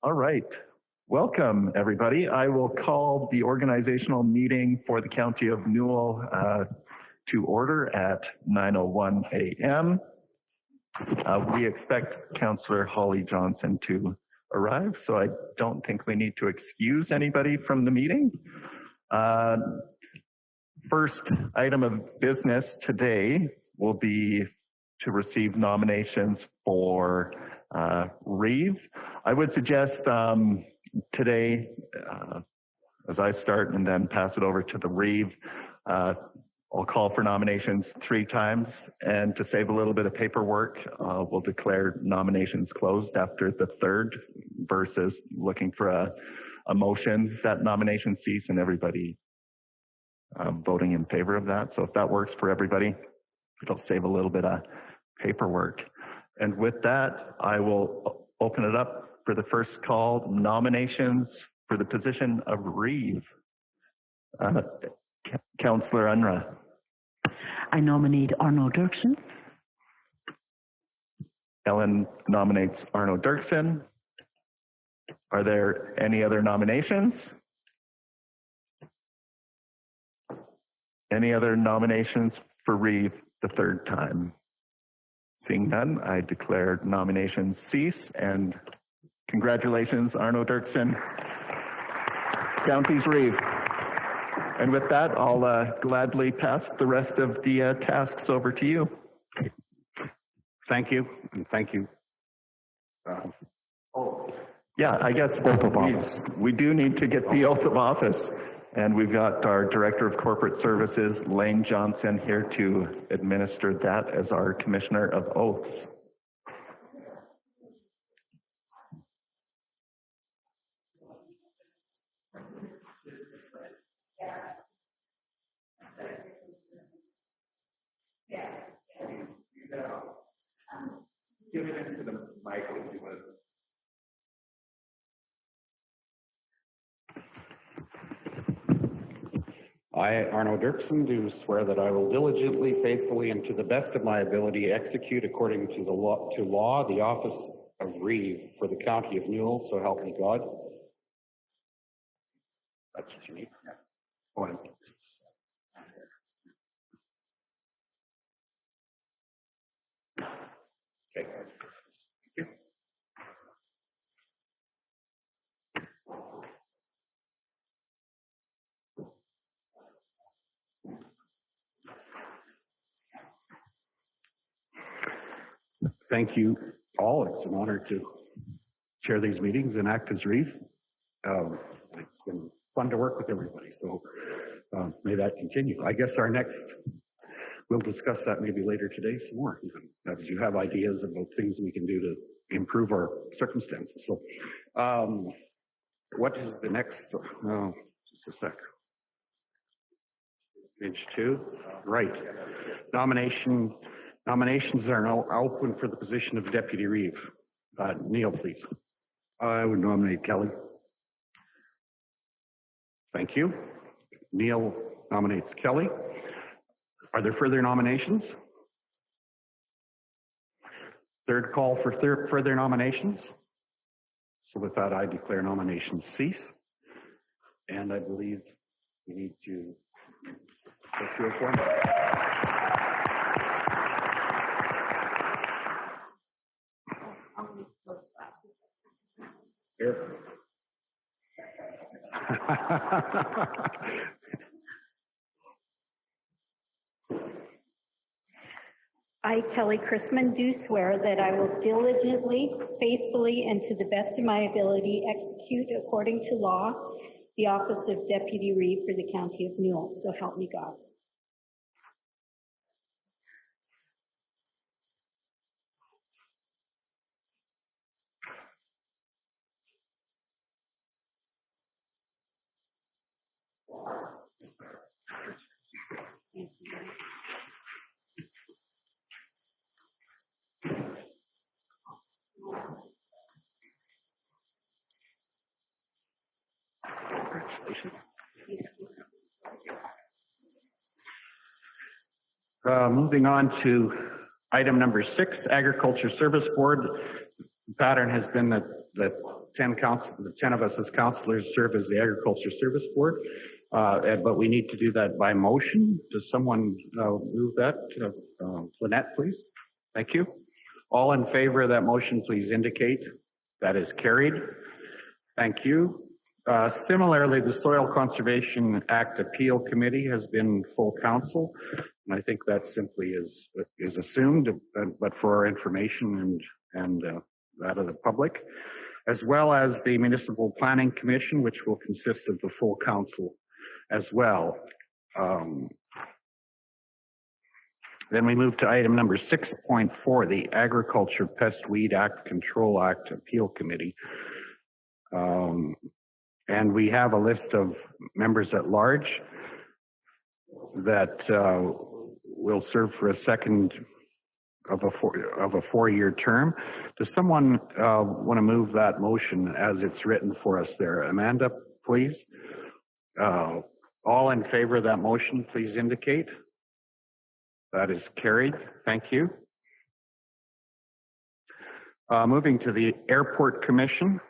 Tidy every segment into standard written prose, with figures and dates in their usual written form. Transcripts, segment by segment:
All right. Welcome, everybody. I will call the organizational meeting for the County of Newell to order at 9:01 a.m. We expect Councillor Holly Johnson to arrive, so I don't think we need to excuse anybody from the meeting. First item of business today will be to receive nominations for REEVE. I would suggest today, as I start and then pass it over to the REEVE, I'll call for nominations 3 times, and to save a little bit of paperwork, we'll declare nominations closed after the 3rd versus looking for a motion that nomination cease and everybody voting in favor of that. So if that works for everybody, it'll save a little bit of paperwork. And with that, I will open it up for the first call, nominations for the position of REEVE. Councillor Unruh. I nominate Arno Dirksen. Ellen nominates Arno Dirksen. Are there any other nominations? Any other nominations for REEVE the 3rd time? Seeing none, I declare nominations cease, and congratulations, Arno Dirksen, County's REEVE. And with that, I'll gladly pass the rest of the tasks over to you. Thank you, and thank you. Yeah, I guess Oath of office. We do need to get the oath of office. And we've got our Director of Corporate Services, Lane Johnson, here to administer that as our Commissioner of Oaths. Give it into the mic if you would. I, Arno Dirksen, do swear that I will diligently, faithfully, and to the best of my ability execute according to the law the office of REEVE for the County of Newell, so help me God. That's what you need. Yeah. Okay. Thank you. Thank you all. It's an honor to chair these meetings and act as REEVE. It's been fun to work with everybody, so may that continue. I guess our next, we'll discuss that maybe later today some more, even as you have ideas about things we can do to improve our circumstances. So what is the next, just a sec. Page 2, right. Nominations are now open for the position of Deputy REEVE. Neil, please. I would nominate Kelly. Thank you. Neil nominates Kelly. Are there further nominations? 3rd call for further nominations. So with that, I declare nominations cease. And I believe we need to go through a form. Here. I, Kelly Chrisman, do swear that I will diligently, faithfully, and to the best of my ability execute according to law the office of Deputy REEVE for the County of Newell, so help me God. Congratulations. Moving on to item number 6, Agriculture Service Board. The pattern has been that the 10 of us as councillors serve as the Agriculture Service Board, but we need to do that by motion. Does someone move that? Lynette, please. Thank you. All in favor of that motion, please indicate. That is carried. Thank you. Similarly, the Soil Conservation Act Appeal Committee has been full council, and I think that simply is assumed, but for our information and that of the public, as well as the Municipal Planning Commission, which will consist of the full council as well. Then we move to item number 6.4, the Agriculture Pest Weed Act Control Act Appeal Committee. And we have a list of members at large that will serve for a second of a four-year term. Does someone want to move that motion as it's written for us there? Amanda, please. All in favor of that motion, please indicate. That is carried. Thank you. Moving to the Airport Commission.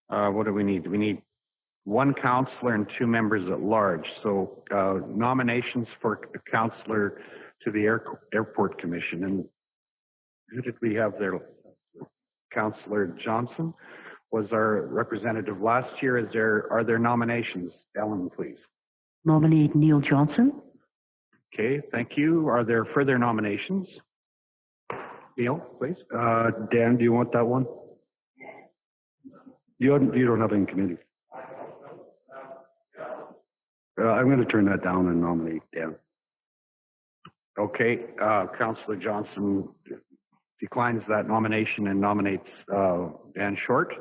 What do we need? We need one councillor and 2 members at large. So nominations for a councillor to the Airport Commission. And who did we have there? Councillor Johnson was our representative last year. Are there nominations? Ellen, please. Nominate Neil Johnson. Okay, thank you. Are there further nominations? Neil, please. Dan, do you want that one? You don't have any committee. I'm going to turn that down and nominate Dan. Okay, Councillor Johnson declines that nomination and nominates Dan Short.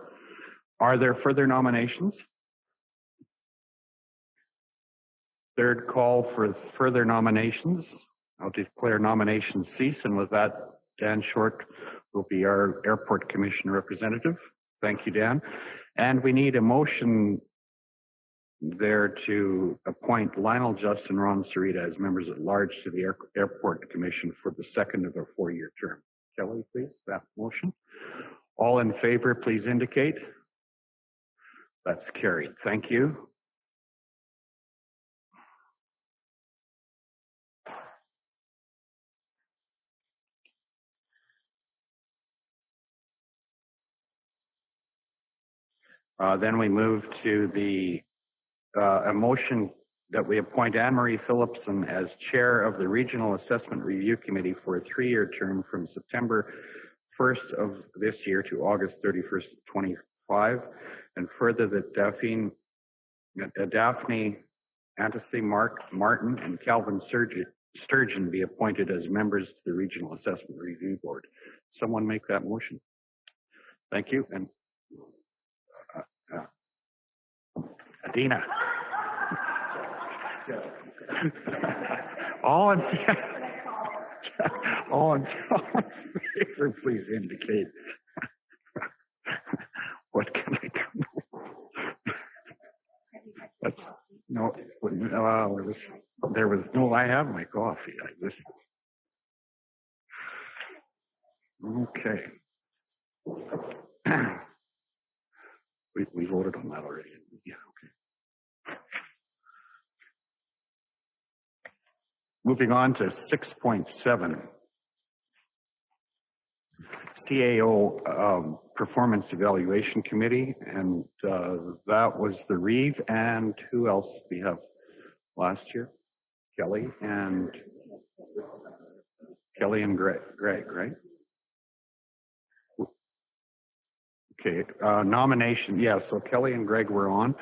Are there further nominations? Third call for further nominations. I'll declare nominations cease, and with that, Dan Short will be our Airport Commission representative. Thank you, Dan. And we need a motion there to appoint Lionel, Justin, Ron Sarita as members at large to the Airport Commission for the second of a 4-year term. Kelly, please, that motion. All in favor, please indicate. That's carried. Thank you. Then we move to the a motion that we appoint Anne-Marie Phillipson as chair of the Regional Assessment Review Committee for a 3-year term from September 1st of this year to August 31st of 25, and further that Daphne Antasy, Martin, and Calvin Sturgeon be appointed as members to the Regional Assessment Review Board. Someone make that motion. Thank you. And Adina. All in favor, please indicate. What can I do? That's no. There was no. I have my coffee. Okay. We voted on that already. Yeah. Okay. Moving on to 6.7. CAO Performance Evaluation Committee, and that was the REEVE, and who else did we have last year? Kelly and Greg, right? Okay, nomination, yeah, so Kelly and Greg were on.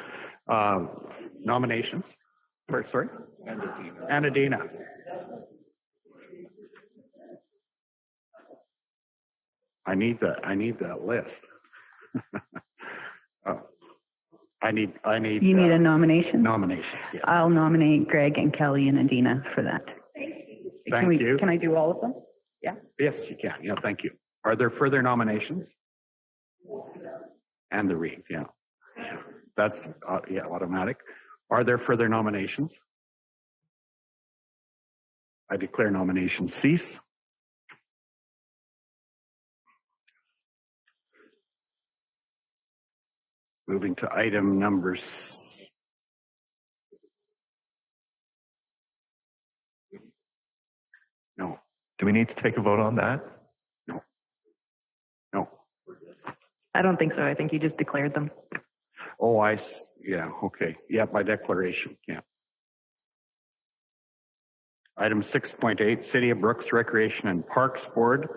Nominations? Sorry? And Adina. I need that list. I need. You need a nomination? Nominations, yes. I'll nominate Greg and Kelly and Adina for that. Thank you. Can I do all of them? Yeah. Yes, you can. Yeah, thank you. Are there further nominations? And the REEVE, yeah. That's yeah, automatic. Are there further nominations? I declare nominations cease. Moving to item number no, Do we need to take a vote on that? no. I don't think so. I think you just declared them. Oh, yeah, okay. Yeah, by declaration, yeah. Item 6.8, City of Brooks Recreation and Parks Board,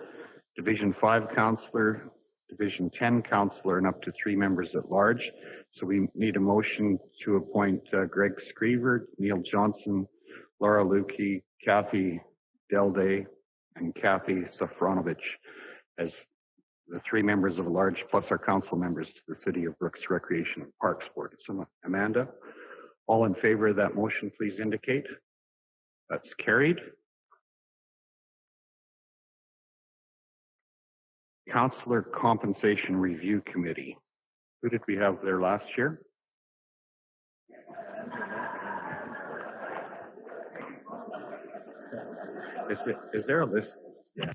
Division 5 Councillor, Division 10 Councillor, and up to 3 members at large. So we need a motion to appoint Greg Screever, Neil Johnson, Laura Lukey, Kathy Delday, and Kathy Safronovich as the 3 members of large plus our council members to the City of Brooks Recreation and Parks Board. So Amanda, all in favor of that motion, please indicate. That's carried. Councillor Compensation Review Committee. Who did we have there last year? Is there a list? Yeah.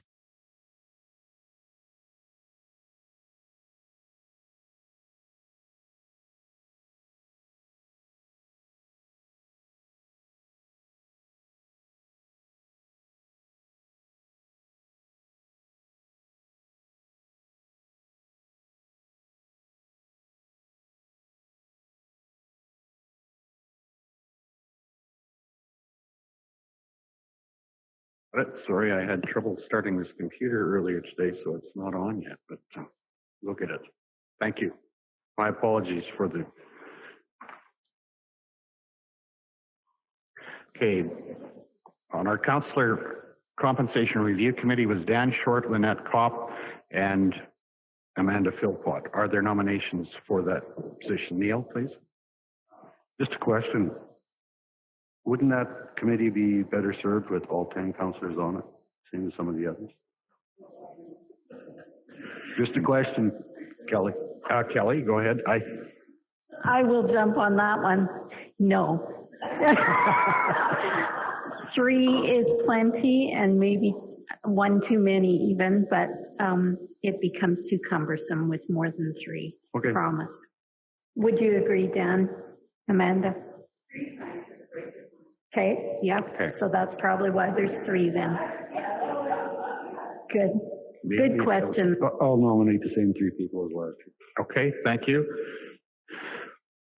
Sorry, I had trouble starting this computer earlier today, so it's not on yet, but we'll get it. Thank you. My apologies for the... Okay, on our Councillor Compensation Review Committee was Dan Short, Lynette Kopp, and Amanda Philpott. Are there nominations for that position? Neil, please. Just a question. Wouldn't that committee be better served with all 10 councillors on it, same as some of the others? Just a question, Kelly. Kelly, go ahead. I will jump on that one. No. 3 is plenty and maybe 1 too many even, but it becomes too cumbersome with more than 3. Okay. Promise. Would you agree, Dan? Amanda? Okay, yeah, Okay. so that's probably why there's 3 then. Good. Good question. I'll nominate the same 3 people as last year. Okay, thank you.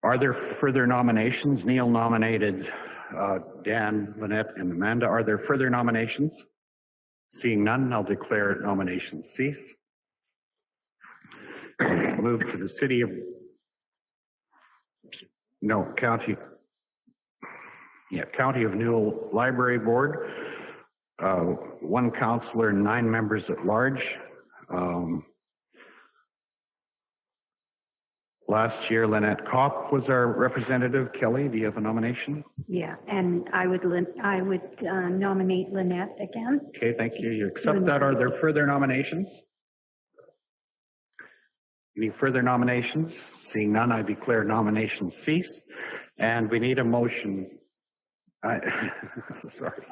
Are there further nominations? Neil nominated Dan, Lynette, and Amanda. Are there further nominations? Seeing none, I'll declare nominations cease. Move to the County of Newell Library Board. 1 councillor, 9 members at large. Last year, Lynette Kopp was our representative. Kelly, do you have a nomination? Yeah, and I would nominate Lynette again. Okay, thank you. You accept that. Are there further nominations? Any further nominations? Seeing none, I declare nominations cease. And we need a motion. Sorry.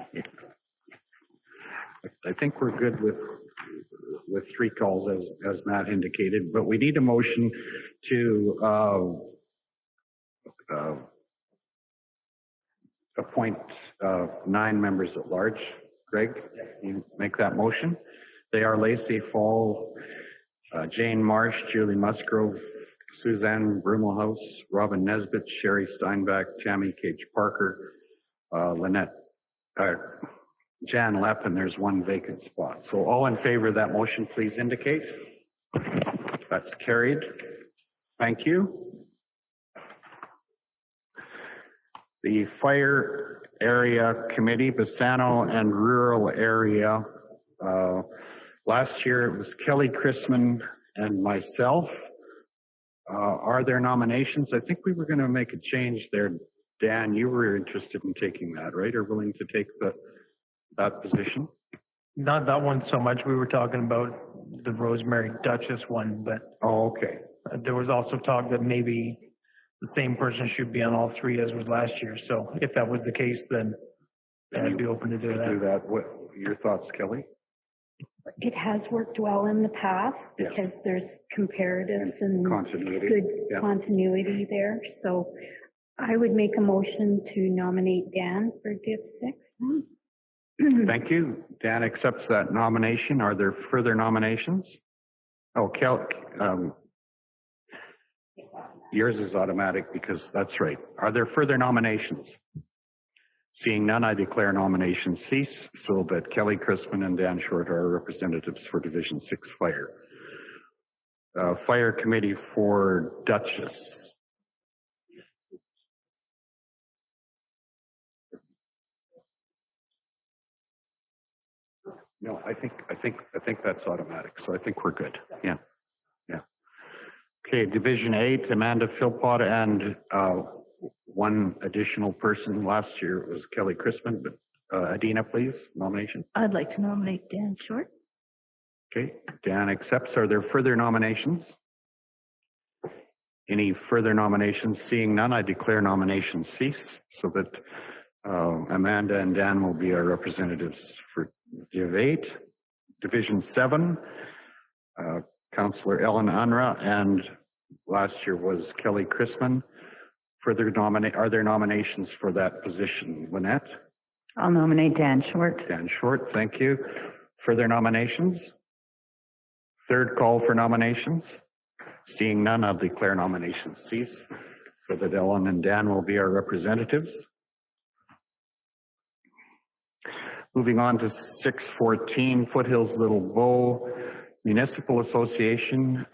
I think we're good with 3 calls as Matt indicated, but we need a motion to appoint 9 members at large. Greg, you make that motion. They are Lacey Fall, Jane Marsh, Julie Musgrove, Suzanne Brumelhouse, Robin Nesbitt, Sherry Steinbach, Tammy Cage Parker, Lynette, Jan Lepp, and there's 1 vacant spot. So all in favor of that motion, please indicate. That's carried. Thank you. The Fire Area Committee, Bassano and Rural Area. Last year it was Kelly Chrisman and myself. Are there nominations? I think we were going to make a change there. Dan, you were interested in taking that, right? Or willing to take that position? Not that one so much. We were talking about the Rosemary Duchess one, but Oh, okay. there was also talk that maybe the same person should be on all 3 as was last year. So if that was the case, then I'd be open to do Do that. that. What, your thoughts, Kelly? It has worked well in the past Yes. because there's comparatives and Continuity. good Yeah. continuity there. So I would make a motion to nominate Dan for Div 6. Thank you. Dan accepts that nomination. Are there further nominations? Oh, Kelly, yours is automatic because that's right. Are there further nominations? Seeing none, I declare nominations cease so that Kelly Christman and Dan Short are representatives for Division 6 Fire. Fire Committee for Duchess. No, I think that's automatic. So I think we're good. Yeah. Yeah. Okay, Division 8, Amanda Philpott and one additional person last year was Kelly Christman, but Adina, please, nomination. I'd like to nominate Dan Short. Okay, Dan accepts. Are there further nominations? Any further nominations? Seeing none, I declare nominations cease so that Amanda and Dan will be our representatives for Div 8. Division 7, Councillor Ellen Unra, and last year was Kelly Christman. Are there nominations for that position? Lynette? I'll nominate Dan Short. Dan Short, thank you. Further nominations? Third call for nominations? Seeing none, I'll declare nominations cease so that Ellen and Dan will be our representatives. Moving on to 614, Foothills Little Bow Municipal Association.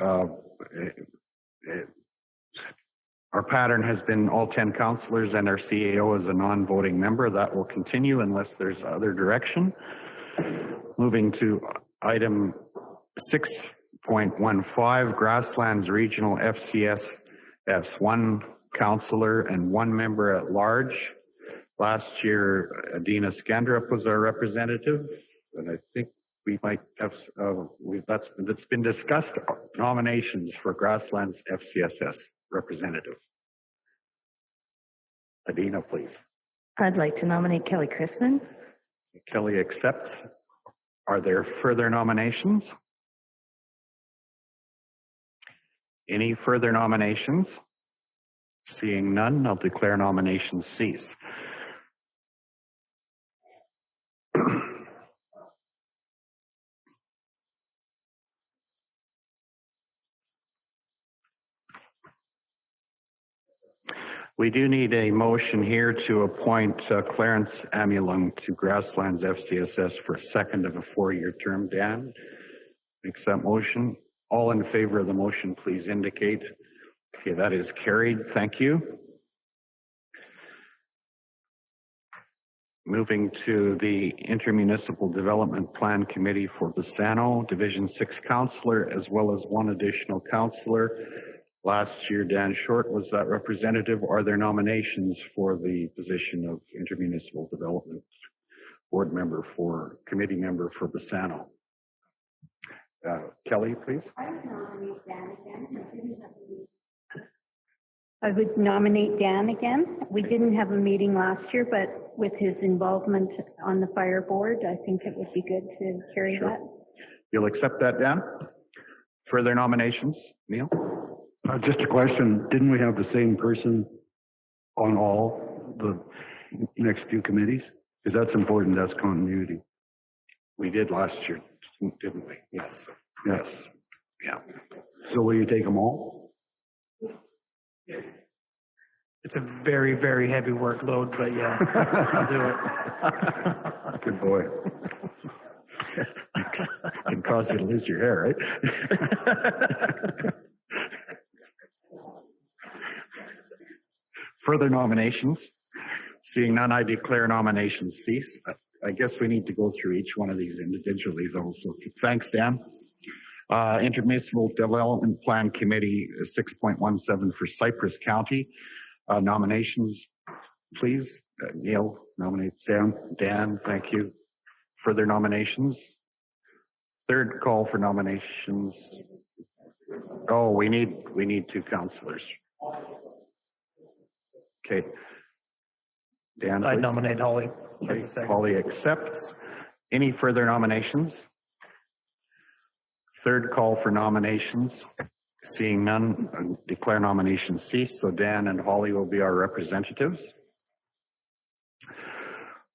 Our pattern has been all 10 councillors and our CAO is a non-voting member. That will continue unless there's other direction. Moving to item 6.15, Grasslands Regional FCS S1 councillor and one member at large. Last year, Adina Skandrup was our representative, and I think we might have, that's been discussed, nominations for Grasslands FCSS representative. Adina, please. I'd like to nominate Kelly Christman. Kelly accepts. Are there further nominations? Any further nominations? Seeing none, I'll declare nominations cease. We do need a motion here to appoint Clarence Amulung to Grasslands FCSS for a second of a 4-year term. Dan makes that motion. All in favor of the motion, please indicate. Okay, that is carried. Thank you. Moving to the Intermunicipal Development Plan Committee for Bassano, Division 6 councillor, as well as one additional councillor. Last year, Dan Short was that representative. Are there nominations for the position of Intermunicipal Development Board member for, committee member for Bassano? Kelly, please. I would nominate Dan again. We didn't have a meeting last year, but with his involvement on the fire board, I think it would be good to carry that. You'll accept that, Dan? Further nominations? Neil? Just a question, didn't we have the same person on all the next few committees? Because that's important, that's continuity. We did last year, didn't we? Yes. Yes. Yeah. So will you take them all? It's a very, very heavy workload, but yeah, I'll do it. Good boy. Can cause you to lose your hair, right? Further nominations? Seeing none, I declare nominations cease. I guess we need to go through each one of these individually, though. So thanks, Dan. Intermunicipal Development Plan Committee 6.17 for Cypress County. Nominations, please. Neil nominates Dan. Dan, thank you. Further nominations? Third call for nominations. Oh, we need two councillors. Okay. Dan, I please. nominate Holly as Okay, the second. Holly accepts. Any further nominations? Third call for nominations. Seeing none, declare nominations ceased. So Dan and Holly will be our representatives.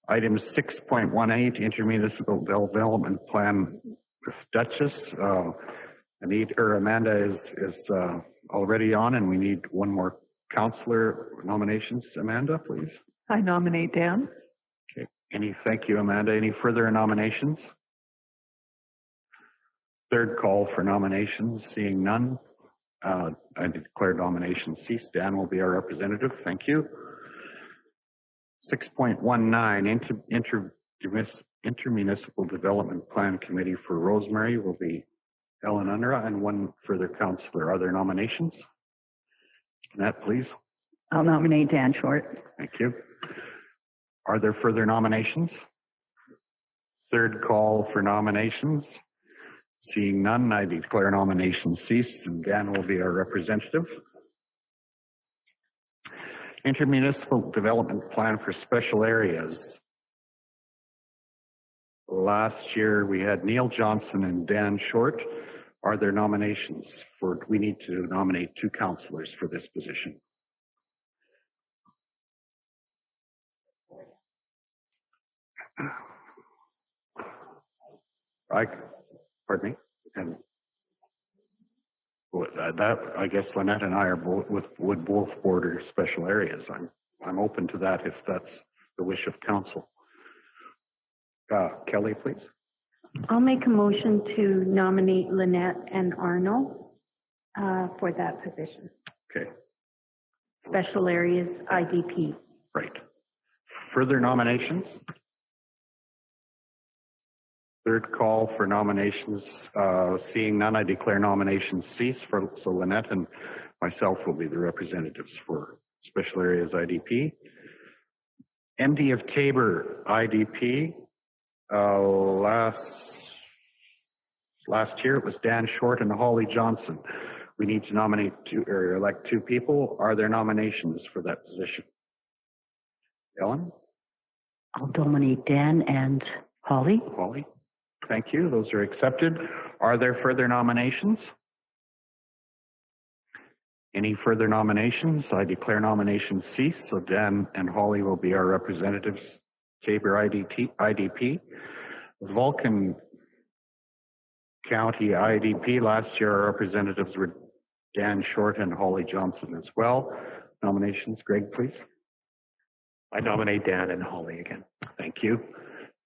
Item 6.18, intermunicipal development plan with Duchess. Amanda is already on, and we need one more councillor nominations. Amanda, please. I nominate Dan. Okay. Thank you, Amanda. Any further nominations? Third call for nominations. Seeing none, I declare nominations ceased. Dan will be our representative. Thank you. 6.19, intermunicipal development plan committee for Rosemary will be Ellen Unra and one further councillor. Are there nominations? Annette, please. I'll nominate Dan Short. Thank you. Are there further nominations? Third call for nominations. Seeing none, I declare nominations ceased, and Dan will be our representative. Intermunicipal development plan for special areas. Last year, we had Neil Johnson and Dan Short. Are there nominations we need to nominate 2 councillors for this position? Pardon me? And that, I guess Lynette and I are would both border special areas. I'm open to that if that's the wish of council. Kelly, please. I'll make a motion to nominate Lynette and Arno for that position. Okay, Special Areas IDP. right. Further nominations? Third call for nominations. Seeing none, I declare nominations cease. So Lynette and myself will be the representatives for Special Areas IDP. MD of Tabor IDP. Last year it was Dan Short and Holly Johnson. We need to nominate elect 2 people. Are there nominations for that position? Ellen? I'll nominate Dan and Holly. Holly? Thank you. Those are accepted. Are there further nominations? Any further nominations? I declare nominations cease. So Dan and Holly will be our representatives. Tabor IDP. Vulcan County IDP. Last year, our representatives were Dan Short and Holly Johnson as well. Nominations. Greg, please. I nominate Dan and Holly again. Thank you.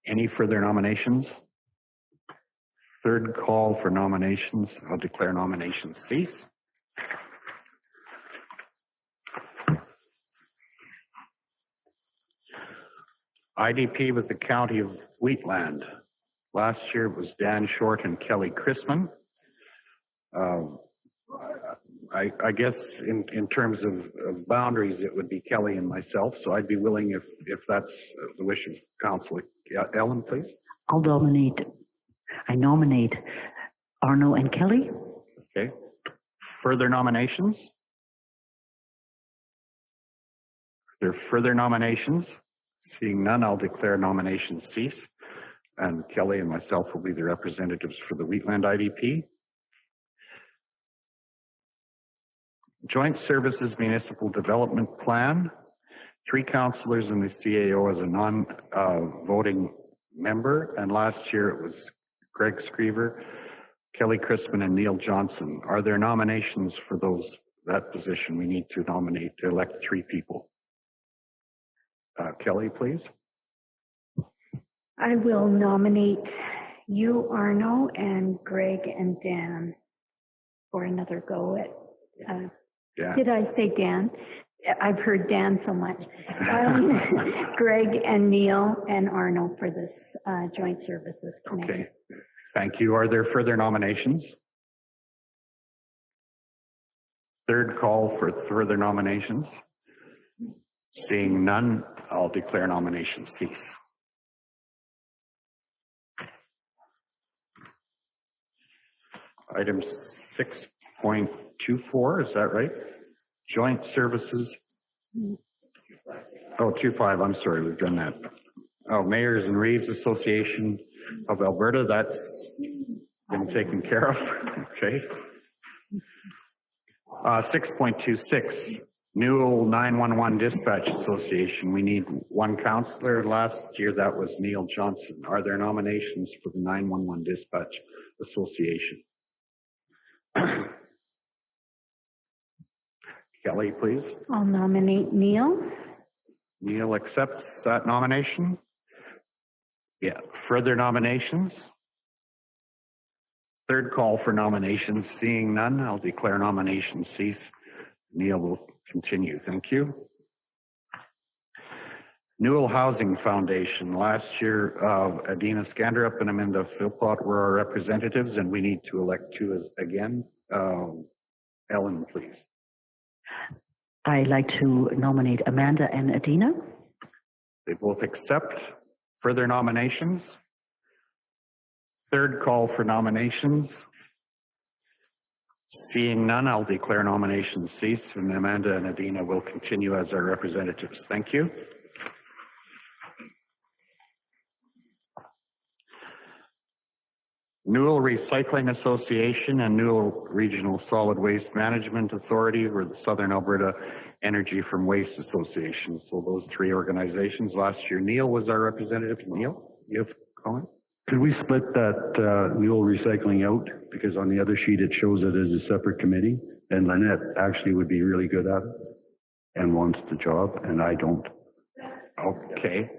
Any further nominations? Third call for nominations. I'll declare nominations cease. IDP with the County of Wheatland. Last year it was Dan Short and Kelly Chrisman. I guess in terms of boundaries, it would be Kelly and myself. So I'd be willing if that's the wish of council. Ellen, please. I nominate Arno and Kelly. Okay. Further nominations? Are there further nominations? Seeing none, I'll declare nominations cease. And Kelly and myself will be the representatives for the Wheatland IDP. Joint Services Municipal Development Plan. 3 councillors in the CAO as a non-voting member. And last year it was Greg Screever, Kelly Chrisman, and Neil Johnson. Are there nominations for that position? We need to elect 3 people. Kelly, please. I will nominate you, Arno, and Greg and Dan for another go at. Yeah. Did I say Dan? I've heard Dan so much. Greg and Neil and Arno for this Joint Services Committee. Okay. Thank you. Are there further nominations? Third call for further nominations. Seeing none, I'll declare nominations cease. Item 6.24, is that right? Joint Services. Oh, 2.5, I'm sorry, we've done that. Oh, Mayors and Reeves Association of Alberta, that's been taken care of. Okay. 6.26, Newell 911 Dispatch Association. We need one councillor. Last year that was Neil Johnson. Are there nominations for the 911 Dispatch Association? Kelly, please. I'll nominate Neil. Neil accepts that nomination. Yeah, further nominations? Third call for nominations. Seeing none, I'll declare nominations cease. Neil will continue. Thank you. Newell Housing Foundation. Last year, Adina Skanderup and Amanda Philpott were our representatives, and we need to elect two again. Ellen, please. I'd like to nominate Amanda and Adina. They both accept. Further nominations? Third call for nominations. Seeing none, I'll declare nominations cease, and Amanda and Adina will continue as our representatives. Thank you. Newell Recycling Association and Newell Regional Solid Waste Management Authority were the Southern Alberta Energy from Waste Association. So those three organizations. Last year, Neil was our representative. Neil, you have a comment? Could we split that Newell Recycling out? Because on the other sheet, it shows it as a separate committee. And Lynette actually would be really good at it and wants the job, and I don't. Okay.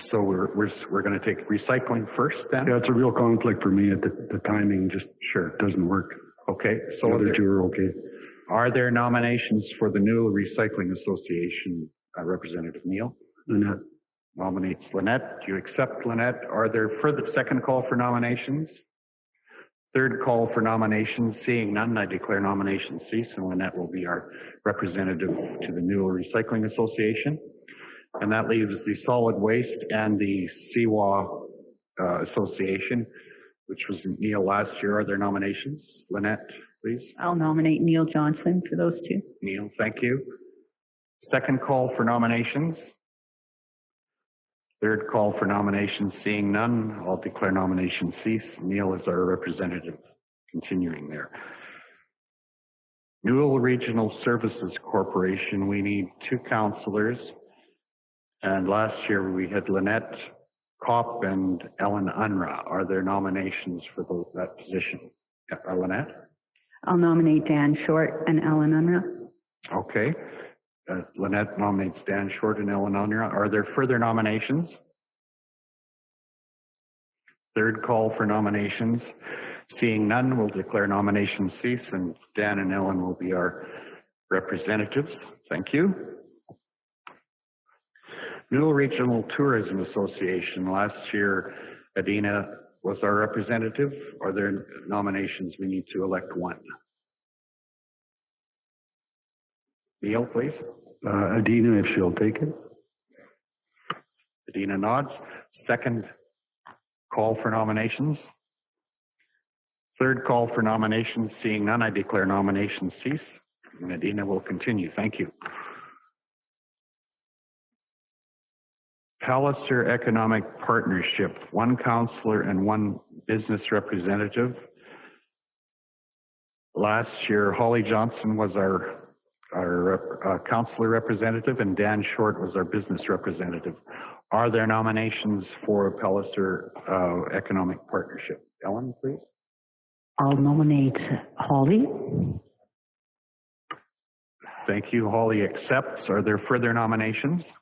So we're going to take recycling first then? Yeah, it's a real conflict for me at the timing just sure doesn't work. Okay. So the other two are okay. Are there nominations for the Newell Recycling Association? Representative Neil? Lynette. Nominates Lynette. Do you accept Lynette? Are there further second call for nominations? Third call for nominations. Seeing none, I declare nominations cease, and Lynette will be our representative to the Newell Recycling Association. And that leaves the Solid Waste and the CWA Association, which was Neil last year. Are there nominations? Lynette, please. I'll nominate Neil Johnson for those two. Neil, thank you. Second call for nominations. Third call for nominations. Seeing none, I'll declare nominations cease. Neil is our representative. Continuing there. Newell Regional Services Corporation, we need two councillors. And last year we had Lynette Kopp and Ellen Unra. Are there nominations for that position? Lynette? I'll nominate Dan Short and Ellen Unruh. Okay. Lynette nominates Dan Short and Ellen Unra. Are there further nominations? Third call for nominations. Seeing none, we'll declare nominations cease, and Dan and Ellen will be our representatives. Thank you. Newell Regional Tourism Association. Last year, Adina was our representative. Are there nominations? We need to elect one. Neil, please. Adina, if she'll take it. Adina nods. Second call for nominations. Third call for nominations. Seeing none, I declare nominations cease. And Adina will continue. Thank you. Palliser Economic Partnership, one councillor and one business representative. Last year, Holly Johnson was our councillor representative, and Dan Short was our business representative. Are there nominations for Palliser Economic Partnership? Ellen, please. I'll nominate Holly. Thank you. Holly accepts. Are there further nominations?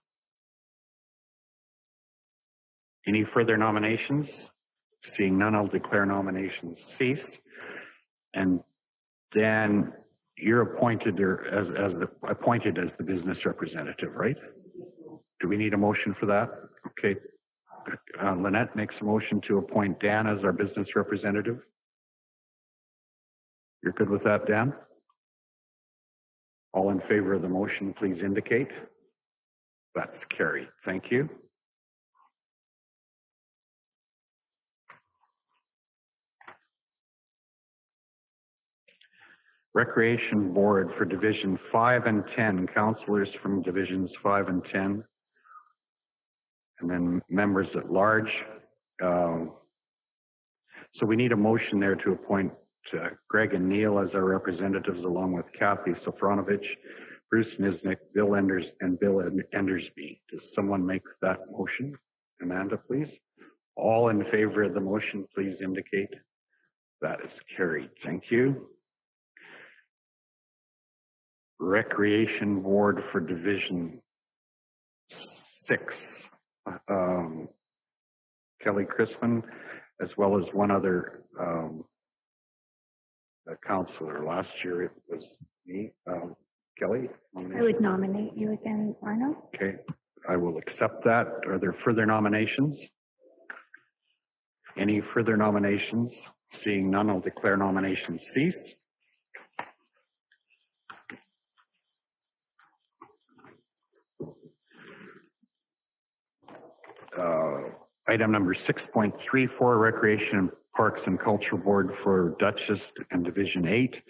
Any further nominations? Seeing none, I'll declare nominations cease. And Dan, you're appointed as the business representative, right? Do we need a motion for that? Okay. Lynette makes a motion to appoint Dan as our business representative. You're good with that, Dan? All in favor of the motion, please indicate. That's carried. Thank you. Recreation Board for Division 5 and 10, councillors from Divisions 5 and 10, and then members at large. So we need a motion there to appoint Greg and Neil as our representatives, along with Kathy Sofronovich, Bruce Niznik, Bill Enders, and Bill Endersby. Does someone make that motion? Amanda, please. All in favor of the motion, please indicate. That is carried. Thank you. Recreation Board for Division 6. Kelly Crispin, as well as one other councillor. Last year it was me. Kelly? I would nominate you again, Arno. Okay, I will accept that. Are there further nominations? Any further nominations? Seeing none, I'll declare nominations cease. Item number 6.34, Recreation, Parks and Culture Board for Duchess and Division 8.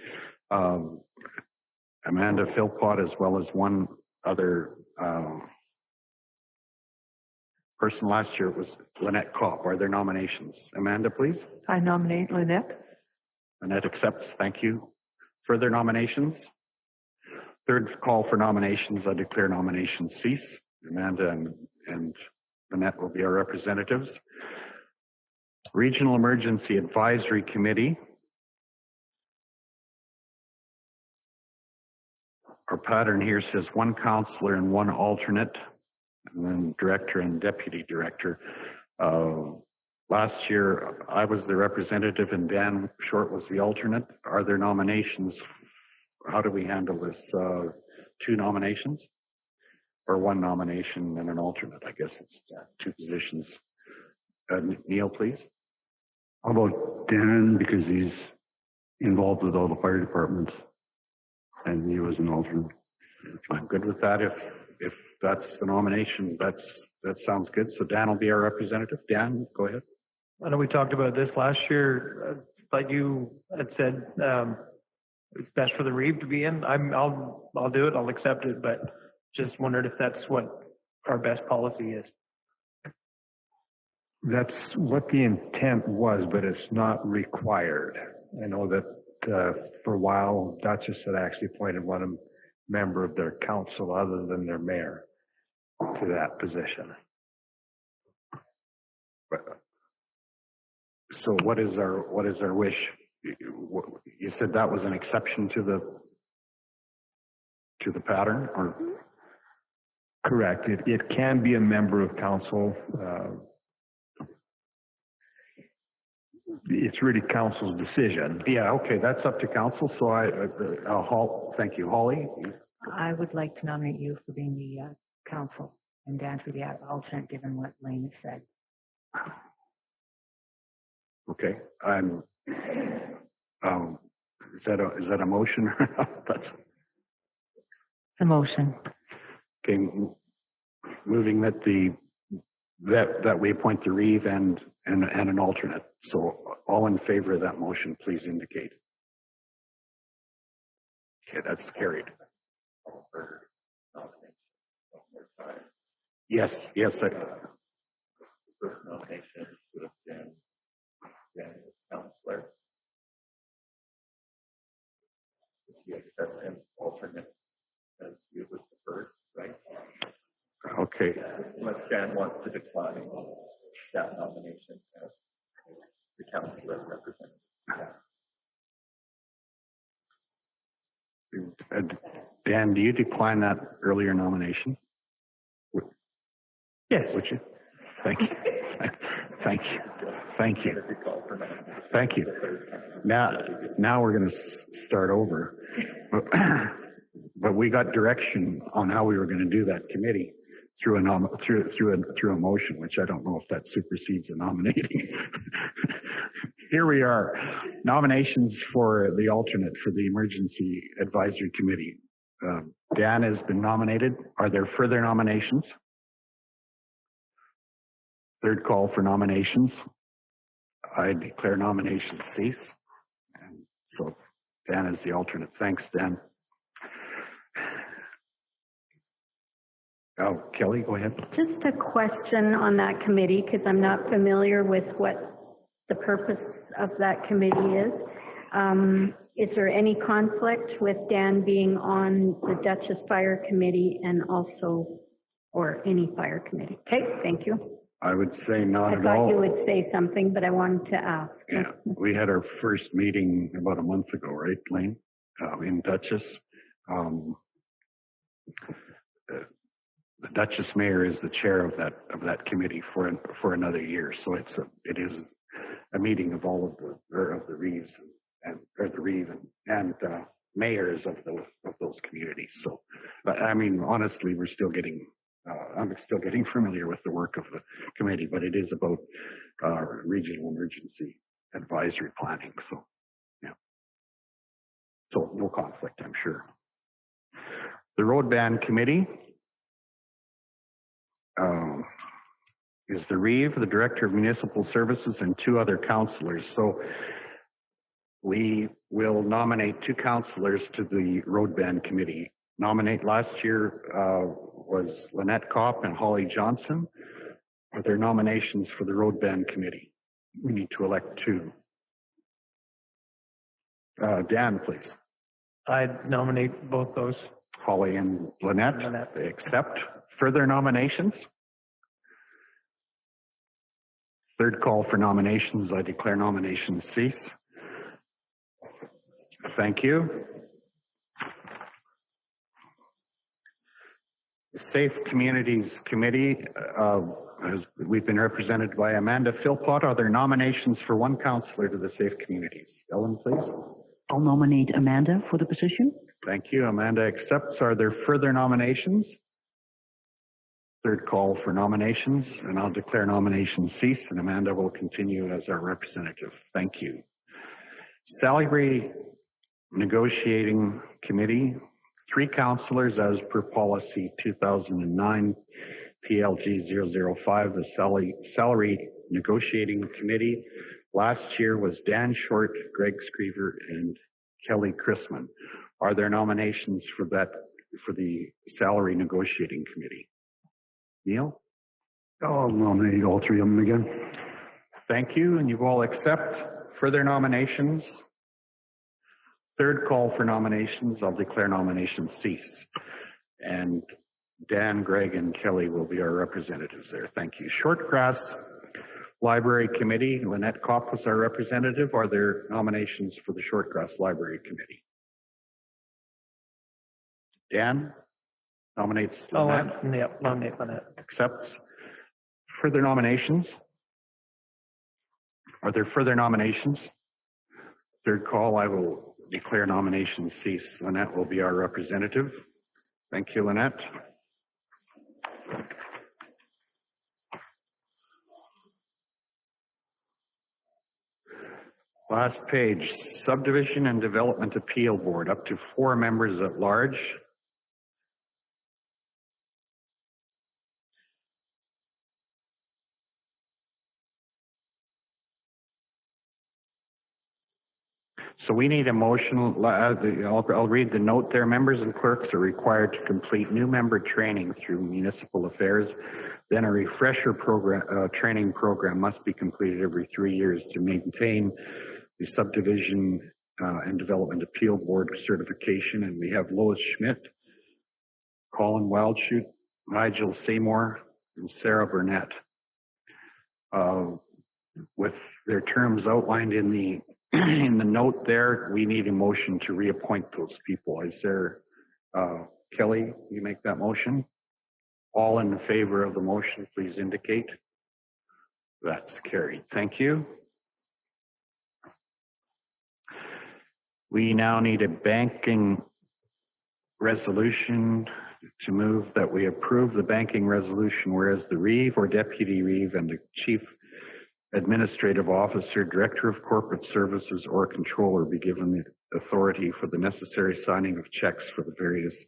Amanda Philpott, as well as one other person. Last year it was Lynette Kopp. Are there nominations? Amanda, please. I nominate Lynette. Lynette accepts. Thank you. Further nominations? Third call for nominations. I declare nominations cease. Amanda and Lynette will be our representatives. Regional Emergency Advisory Committee. Our pattern here says one councillor and one alternate, and then director and deputy director. Last year, I was the representative and Dan Short was the alternate. Are there nominations? How do we handle this? 2 nominations? Or 1 nomination and an alternate? I guess it's 2 positions. Neil, please. How about Dan, because he's involved with all the fire departments, and he was an alternate. I'm good with that. If that's the nomination, that sounds good. So Dan will be our representative. Dan, go ahead. I know we talked about this last year, like you had said, it's best for the REEVE to be in. I'll do it. I'll accept it, but just wondered if that's what our best policy is. That's what the intent was, but it's not required. I know that for a while, Duchess had actually appointed one member of their council other than their mayor to that position. So what is our wish? You said that was an exception to the pattern, or? Correct. It can be a member of council. It's really council's decision. Yeah, okay, that's up to council. So thank you. Holly? I would like to nominate you for being the council and Dan for the alternate, given what Lane has said. Okay, is that a motion or not? It's a motion. Okay, moving that we appoint the REEVE and an alternate. So all in favor of that motion, please indicate. Okay, that's carried. Yes. First nomination would have been councillor. You accept him alternate as you was the first, right? Okay. Unless Dan wants to decline that nomination as the councillor representative. Dan, do you decline that earlier nomination? Yes. Would you? Thank you. Thank you. Thank you. Thank you. Now we're going to start over. But we got direction on how we were going to do that committee through a motion, which I don't know if that supersedes a nominating. Here we are. Nominations for the alternate for the Emergency Advisory Committee. Dan has been nominated. Are there further nominations? Third call for nominations. I declare nominations cease. And so Dan is the alternate. Thanks, Dan. Oh, Kelly, go ahead. Just a question on that committee, because I'm not familiar with what the purpose of that committee is. Is there any conflict with Dan being on the Duchess Fire Committee and also, or any fire committee? Okay, thank you. I would say not I at thought you all. would say something, but I wanted to ask. Yeah, we had our first meeting about a month ago, right, Blaine? In Duchess. The Duchess Mayor is the chair of that committee for another year. So it is a meeting of all of the REEVEs or the REEVE and mayors of those communities. So, I mean, honestly, we're still getting. I'm still getting familiar with the work of the committee, but it is about regional emergency advisory planning. So, yeah. So no conflict, I'm sure. The road ban committee is the REEVE, the Director of Municipal Services, and 2 other councillors. So we will nominate 2 councillors to the road ban committee. Nominate last year was Lynette Kopp and Holly Johnson. Are there nominations for the road ban committee? We need to elect 2. Dan, please. I nominate both those. Holly and Lynette. They accept. Further nominations? Third call for nominations. I declare nominations cease. Thank you. The Safe Communities Committee, we've been represented by Amanda Philpott. Are there nominations for 1 councillor to the Safe Communities? Ellen, please. I'll nominate Amanda for the position. Thank you. Amanda accepts. Are there further nominations? Third call for nominations, and I'll declare nominations cease, and Amanda will continue as our representative. Thank you. Salary Negotiating Committee, 3 councillors as per policy 2009 PLG 005. The Salary Negotiating Committee last year was Dan Short, Greg Screever, and Kelly Chrisman. Are there nominations for the Salary Negotiating Committee? Neil? I'll nominate all 3 of them again. Thank you, and you all accept. Further nominations? Third call for nominations. I'll declare nominations cease. And Dan, Greg, and Kelly will be our representatives there. Thank you. Shortgrass Library Committee, Lynette Kopp was our representative. Are there nominations for the Shortgrass Library Committee? Dan nominates Lynette. Yep, nominate Lynette. Accepts. Further nominations? Are there further nominations? Third call, I will declare nominations cease. Lynette will be our representative. Thank you, Lynette. Last page, Subdivision and Development Appeal Board, up to 4 members at large. So we need a motion. I'll read the note there. Members and clerks are required to complete new member training through municipal affairs. Then a refresher program, training program must be completed every 3 years to maintain the Subdivision and Development Appeal Board certification. And we have Lois Schmidt, Colin Wildschut, Nigel Seymour, and Sarah Burnett. With their terms outlined in the note there, we need a motion to reappoint those people. Is there, Kelly, you make that motion? All in favor of the motion, please indicate. That's carried. Thank you. We now need a banking resolution to move that we approve the banking resolution, whereas the REEVE or Deputy REEVE and the Chief Administrative Officer, Director of Corporate Services, or Controller be given the authority for the necessary signing of checks for the various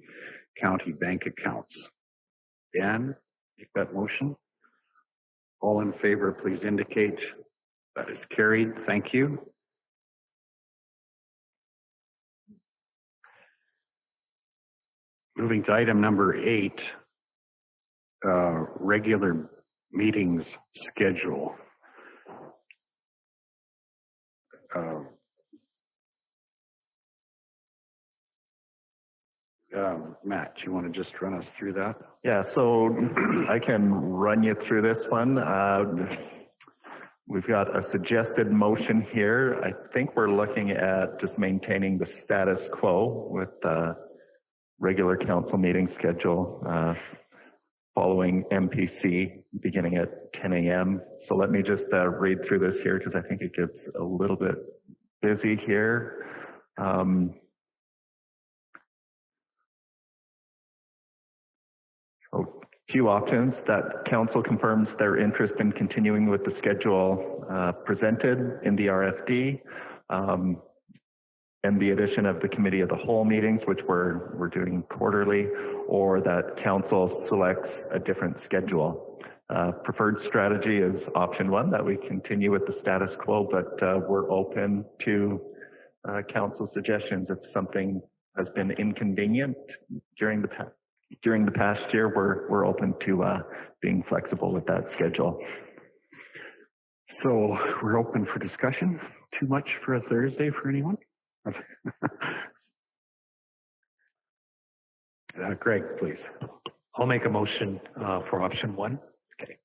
county bank accounts. Dan, make that motion. All in favor, please indicate. That is carried. Thank you. Moving to item number 8, regular meetings schedule. Matt, you want to just run us through that? Yeah, so I can run you through this one. We've got a suggested motion here. I think we're looking at just maintaining the status quo with the regular council meeting schedule following MPC beginning at 10 a.m. So let me just read through this here because I think it gets a little bit busy here. So few options that council confirms their interest in continuing with the schedule presented in the RFD and the addition of the committee of the whole meetings, which we're doing quarterly, or that council selects a different schedule. Preferred strategy is option 1, that we continue with the status quo, but we're open to council suggestions. If something has been inconvenient during the past year, we're open to being flexible with that schedule. So we're open for discussion. Too much for a Thursday for anyone? Greg, please. I'll make a motion for option 1. Okay.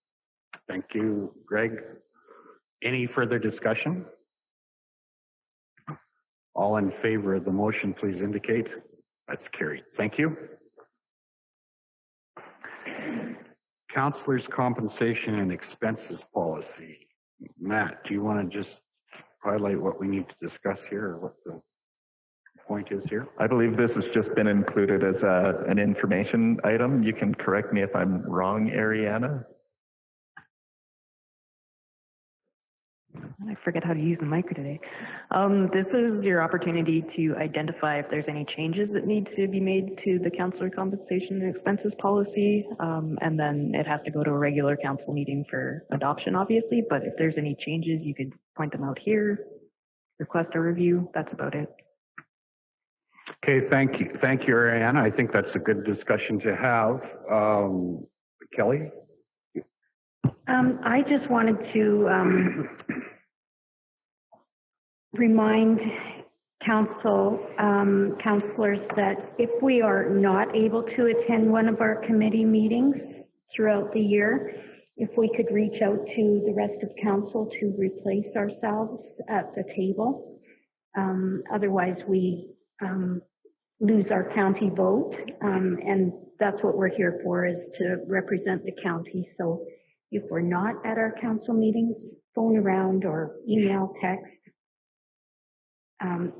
Thank you, Greg. Any further discussion? All in favor of the motion, please indicate. That's carried. Thank you. Councillors' compensation and expenses policy. Matt, do you want to just highlight what we need to discuss here or what the point is here? I believe this has just been included as an information item. You can correct me if I'm wrong, Ariana. I forget how to use the mic today. This is your opportunity to identify if there's any changes that need to be made to the councillor compensation and expenses policy. And then it has to go to a regular council meeting for adoption, obviously. But if there's any changes, you could point them out here, request a review. That's about it. Okay, thank you. Thank you, Ariana. I think that's a good discussion to have. Kelly? I just wanted to remind councillors that if we are not able to attend one of our committee meetings throughout the year, if we could reach out to the rest of council to replace ourselves at the table. Otherwise, we lose our county vote, and that's what we're here for, is to represent the county. So if we're not at our council meetings, phone around or email, text.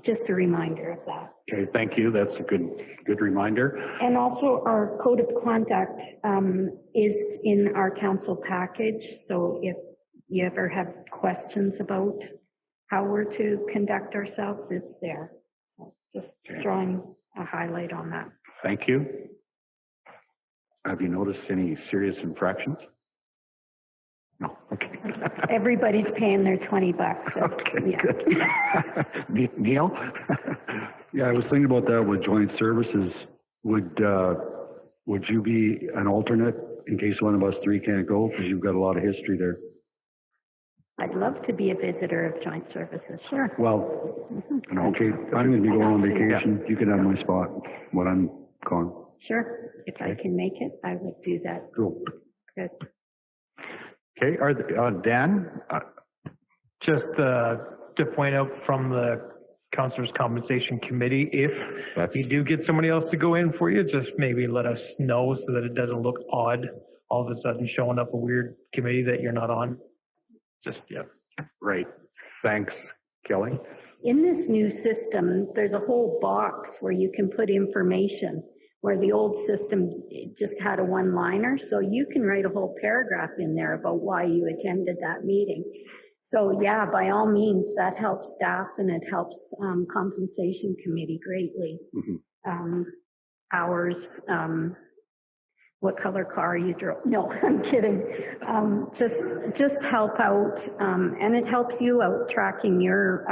Just a reminder of that. Okay, thank you. That's a good reminder. And also our code of conduct is in our council package. So if you ever have questions about how we're to conduct ourselves, it's there. So just drawing a highlight on that. Thank you. Have you noticed any serious infractions? No, okay. Everybody's paying their $20. Okay, yeah. Good. Neil? Yeah, I was thinking about that with joint services. Would you be an alternate in case one of us 3 can't go? Because you've got a lot of history there. I'd love to be a visitor of joint services, sure. Well, okay, I'm going to be going on vacation. Yeah. You can have my spot when I'm gone. Sure. If I can make it, I would do that. Cool. Good. Okay, Dan? Just to point out from the Councillors Compensation Committee, if you do get somebody else to go in for you, just maybe let us know so that it doesn't look odd all of a sudden showing up a weird committee that you're not on. Just, yeah. Right. Thanks, Kelly. In this new system, there's a whole box where you can put information, where the old system just had a one-liner. So you can write a whole paragraph in there about why you attended that meeting. So yeah, by all means, that helps staff and it helps compensation committee greatly. Mm-hmm. Hours, what color car you drove. No, I'm kidding. Just help out. And it helps you out tracking your,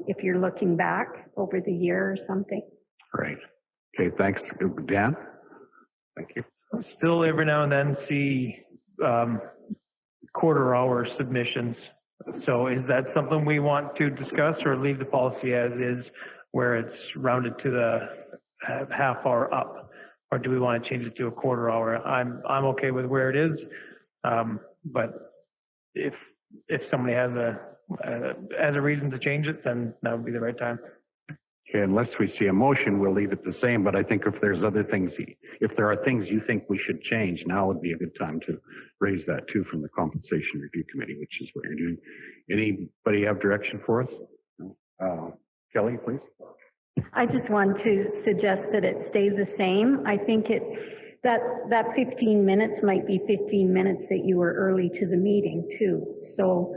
if you're looking back over the year or something. Right. Okay, thanks. Dan? Thank you. Still every now and then see quarter hour submissions. So is that something we want to discuss or leave the policy as is where it's rounded to the half hour up? Or do we want to change it to a quarter hour? I'm okay with where it is. But if somebody has a reason to change it, then that would be the right time. Okay, unless we see a motion, we'll leave it the same, but I think if there's other things, if there are things you think we should change, now would be a good time to raise that too from the Compensation Review Committee, which is what you're doing. Anybody have direction for us? Kelly, please. I just want to suggest that it stay the same. I think that 15 minutes might be 15 minutes that you were early to the meeting too. So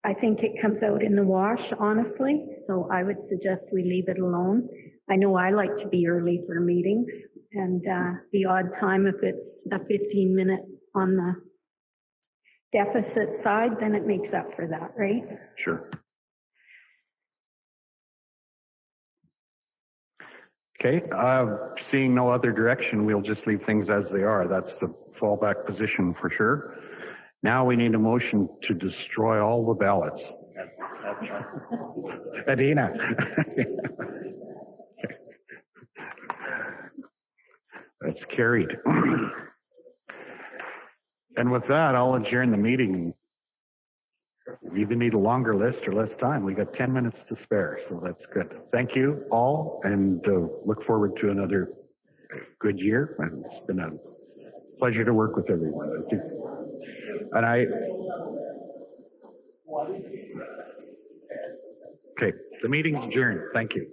I think it comes out in the wash, honestly. So I would suggest we leave it alone. I know I like to be early for meetings, and the odd time if it's a 15-minute on the deficit side, then it makes up for that, right? Sure. Okay, seeing no other direction, we'll just leave things as they are. That's the fallback position for sure. Now we need a motion to destroy all the ballots. Adina. That's carried. And with that, I'll adjourn the meeting. We either need a longer list or less time. We got 10 minutes to spare, so that's good. Thank you all, and look forward to another good year. And it's been a pleasure to work with everyone. I think, okay, the meeting's adjourned. Thank you.